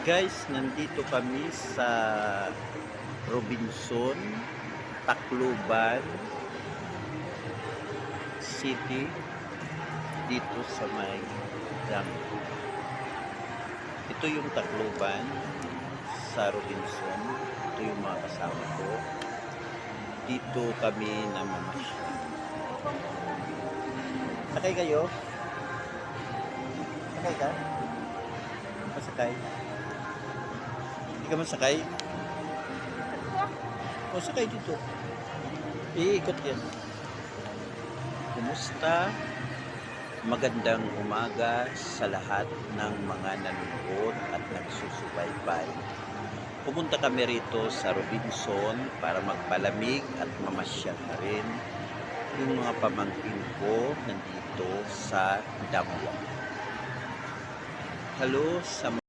Guys, nandito kami sa Robinson, Tacloban City, dito sa may Dangko. Ito yung Tacloban sa Robinson. Ito yung mga kasama ko. Dito kami namamasyal. Sakay kayo? Sakay ka? Masakay? Hindi ka masakay? O, sakay dito. Iikot yan. Kumusta? Magandang umaga sa lahat ng mga nanonood at nagsusubaybay. Pumunta kami rito sa Robinson para magpalamig at mamasyal na rin yung mga pamangkin ko nandito sa Damwang. Hello sa